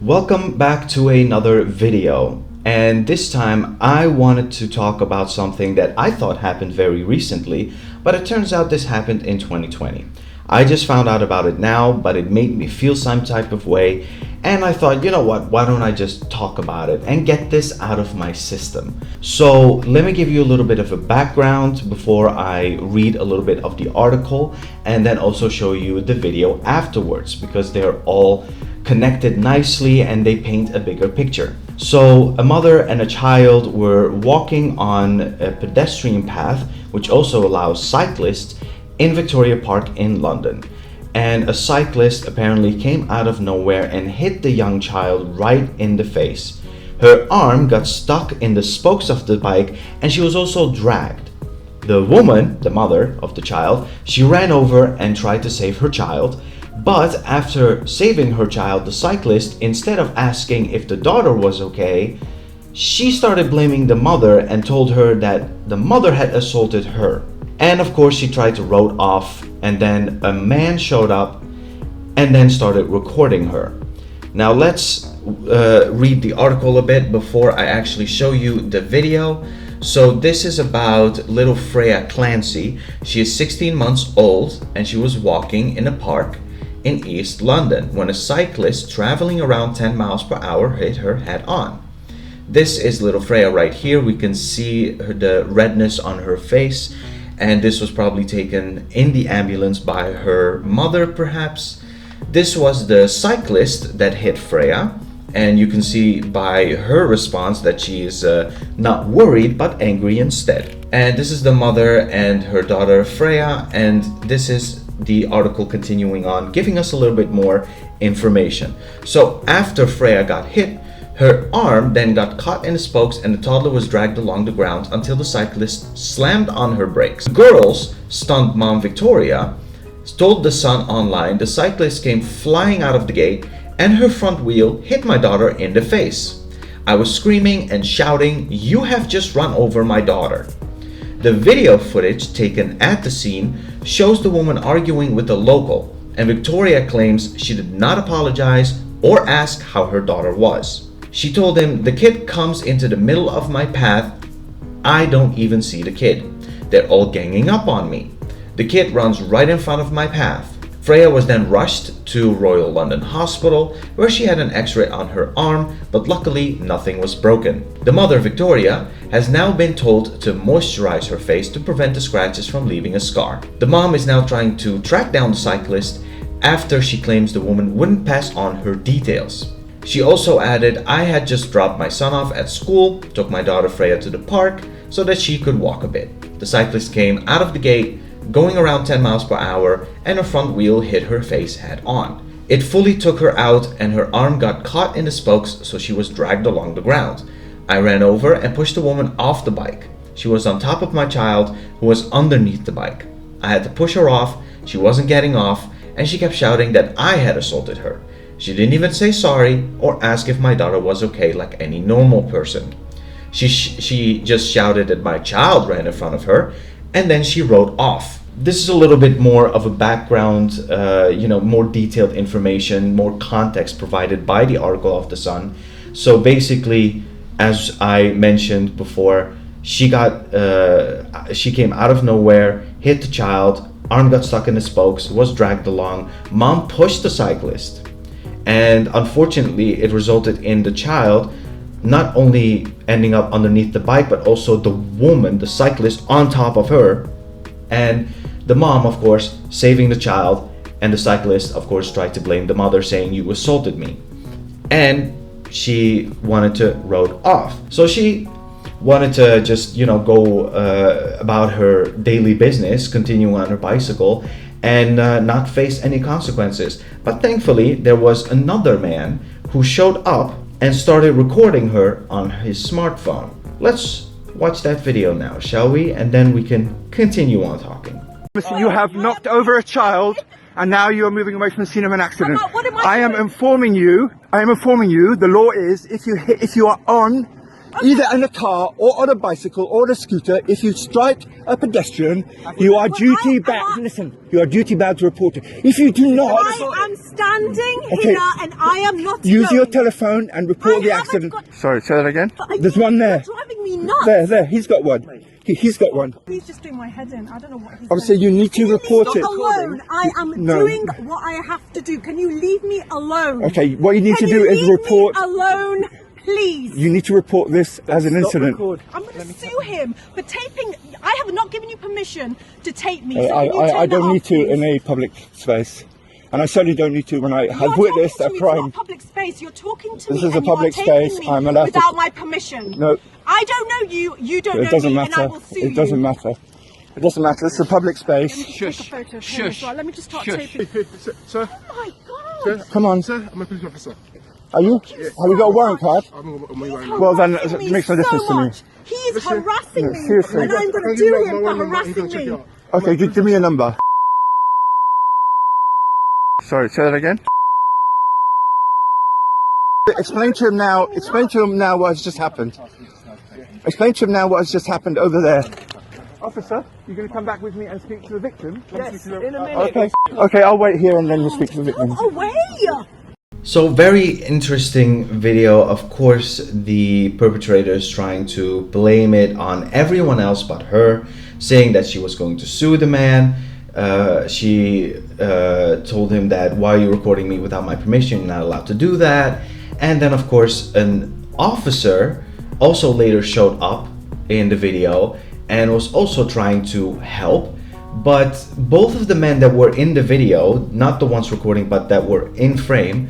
Welcome back to another video, and this time I wanted to talk about something that I thought happened very recently, but it turns out this happened in 2020. I just found out about it now, but it made me feel some type of way, and I thought, you know what, why don't I just talk about it and get this out of my system. So let me give you a little bit of a background before I read a little bit of the article, and then also show you the video afterwards, because they're all connected nicely and they paint a bigger picture. So a mother and a child were walking on a pedestrian path, which also allows cyclists, in Victoria Park in London. And a cyclist apparently came out of nowhere and hit the young child right in the face. Her arm got stuck in the spokes of the bike and she was also dragged. The woman, the mother of the child, she ran over and tried to save her child. But after saving her child, the cyclist, instead of asking if the daughter was okay, she started blaming the mother and told her that the mother had assaulted her. And of course she tried to road off, and then a man showed up and then started recording her. Now let's read the article a bit before I actually show you the video. So this is about little Freya Clancy. She is 16 months old and she was walking in a park in East London when a cyclist traveling around 10 miles per hour hit her head on. This is little Freya right here. We can see the redness on her face, and this was probably taken in the ambulance by her mother perhaps. This was the cyclist that hit Freya, and you can see by her response that she is not worried but angry instead. And this is the mother and her daughter Freya, and this is the article continuing on, giving us a little bit more information. So after Freya got hit, her arm then got caught in the spokes and the toddler was dragged along the ground until the cyclist slammed on her brakes. The girl's stunned mom Victoria told the Sun online the cyclist came flying out of the gate and her front wheel hit my daughter in the face. I was screaming and shouting, "You have just run over my daughter." The video footage taken at the scene shows the woman arguing with a local, and Victoria claims she did not apologize or ask how her daughter was. She told him, "The kid comes into the middle of my path. I don't even see the kid. They're all ganging up on me. The kid runs right in front of my path." Freya was then rushed to Royal London Hospital, where she had an x-ray on her arm, but luckily nothing was broken. The mother, Victoria, has now been told to moisturize her face to prevent the scratches from leaving a scar. The mom is now trying to track down the cyclist after she claims the woman wouldn't pass on her details. She also added, "I had just dropped my son off at school, took my daughter Freya to the park so that she could walk a bit. The cyclist came out of the gate going around 10 miles per hour and her front wheel hit her face head on. It fully took her out and her arm got caught in the spokes, so she was dragged along the ground. I ran over and pushed the woman off the bike. She was on top of my child who was underneath the bike. I had to push her off, she wasn't getting off, and she kept shouting that I had assaulted her. She didn't even say sorry or ask if my daughter was okay like any normal person. She just shouted that my child ran in front of her, and then she rode off." This is a little bit more of a background, more detailed information, more context provided by the article of The Sun. So basically, as I mentioned before, she came out of nowhere, hit the child, arm got stuck in the spokes, was dragged along. Mom pushed the cyclist, and unfortunately it resulted in the child not only ending up underneath the bike, but also the woman, the cyclist, on top of her, and the mom, of course, saving the child, and the cyclist, of course, tried to blame the mother, saying, "You assaulted me," and she wanted to road off. So she wanted to just, go about her daily business, continuing on her bicycle, and not face any consequences. But thankfully, there was another man who showed up and started recording her on his smartphone. Let's watch that video now, shall we? And then we can continue on talking. You have knocked over a child and now you are moving away from the scene of an accident. What am I am informing you, the law is if you are on either in a car or on a bicycle or a scooter, if you strike a pedestrian, you are duty bound. Listen, you are duty bound to report it. If you do not, I am standing here and I am not. Use your telephone and report the accident. Sorry, say that again. There's one there. You're driving me nuts. There. He's got one. He's got one. He's just doing my head in. I don't know what he's Obviously, you need to report it. Alone. I am doing what I have to do. Can you leave me alone? Okay, what you need to do is report. Me alone, please. You need to report this as an incident. I'm going to sue him for taping. I have not given you permission to tape me. So I don't need to in a public space. And I certainly don't need to when I have witnessed a crime. It's not public space. You're talking to me. This is a public space. I'm allowed without my permission. No. I don't know you. You don't know me. It doesn't matter. And I will sue you. It doesn't matter. It doesn't matter. It's a public space. Let me just take a photo of him as well. Let me just start taping. Sir? Oh my God. Come on. Sir, I'm a police officer. Are you? Have you got a warrant card? I'm on my warrant. Well then, it makes no difference to me. He's harassing me. Seriously. And I'm going to do him for harassing me. Okay, give me a number. Sorry, say that again. Explain to him now what has just happened. Explain to him now what has just happened over there. Officer, you're going to come back with me and speak to the victim? Yes, in a minute. Okay, I'll wait here and then we'll speak to the victim. Go away! So very interesting video. Of course, the perpetrator is trying to blame it on everyone else but her, saying that she was going to sue the man. She told him that, why are you recording me without my permission? You're not allowed to do that. And then of course an officer also later showed up in the video and was also trying to help. But both of the men that were in the video, not the ones recording but that were in frame,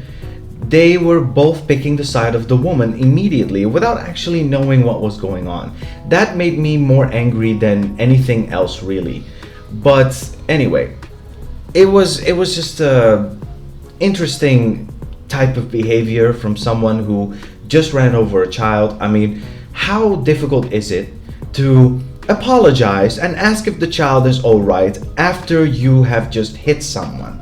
they were both picking the side of the woman immediately without actually knowing what was going on. That made me more angry than anything else really. But anyway, it was just a interesting type of behavior from someone who just ran over a child. I mean, how difficult is it to apologize and ask if the child is all right after you have just hit someone?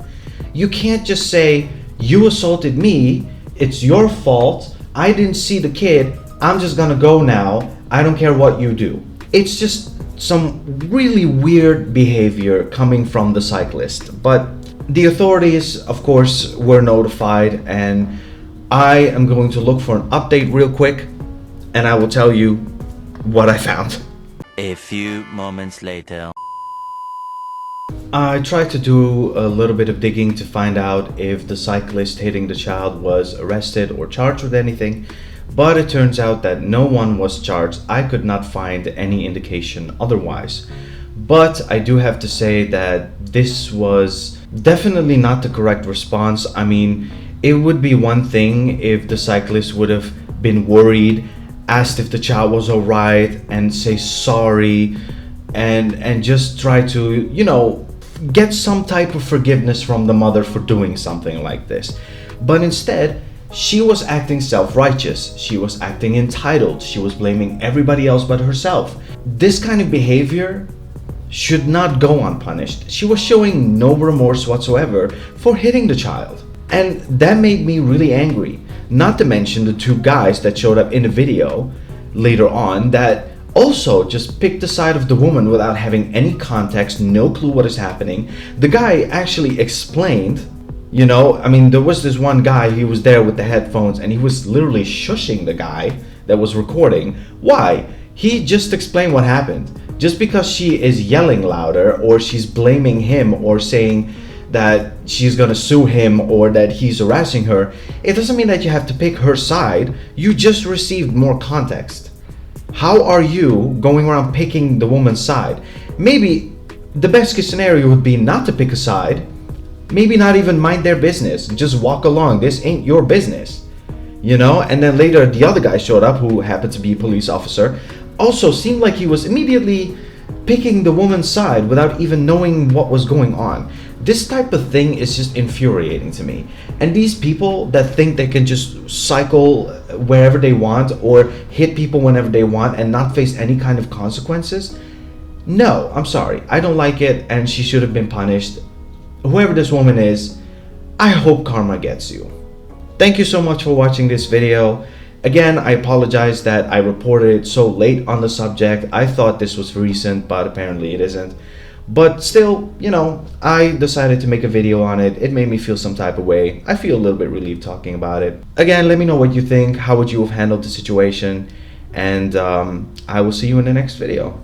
You can't just say, you assaulted me, it's your fault, I didn't see the kid, I'm just gonna go now, I don't care what you do. It's just some really weird behavior coming from the cyclist. But the authorities, of course, were notified, and I am going to look for an update real quick, and I will tell you what I found. A few moments later. I tried to do a little bit of digging to find out if the cyclist hitting the child was arrested or charged with anything, but it turns out that no one was charged. I could not find any indication otherwise. But I do have to say that this was definitely not the correct response. I mean, it would be one thing if the cyclist would have been worried, asked if the child was alright, and say sorry, and just try to, you know, get some type of forgiveness from the mother for doing something like this. But instead, she was acting self-righteous, she was acting entitled, she was blaming everybody else but herself. This kind of behavior should not go unpunished. She was showing no remorse whatsoever for hitting the child. And that made me really angry. Not to mention the two guys that showed up in the video later on that also just picked the side of the woman without having any context, no clue what is happening. The guy actually explained, you know, I mean, there was this one guy, he was there with the headphones and he was literally shushing the guy that was recording. Why? He just explained what happened. Just because she is yelling louder or she's blaming him or saying that she's gonna sue him or that he's harassing her, it doesn't mean that you have to pick her side. You just received more context. How are you going around picking the woman's side? Maybe the best case scenario would be not to pick a side. Maybe not even mind their business. Just walk along. This ain't your business. You know? And then later the other guy showed up who happened to be a police officer. Also seemed like he was immediately picking the woman's side without even knowing what was going on. This type of thing is just infuriating to me. And these people that think they can just cycle wherever they want or hit people whenever they want and not face any kind of consequences, no, I'm sorry. I don't like it and she should have been punished. Whoever this woman is, I hope karma gets you. Thank you so much for watching this video. Again, I apologize that I reported it so late on the subject. I thought this was recent, but apparently it isn't. But still, you know, I decided to make a video on it. It made me feel some type of way. I feel a little bit relieved talking about it. Again, let me know what you think. How would you have handled the situation? And I will see you in the next video.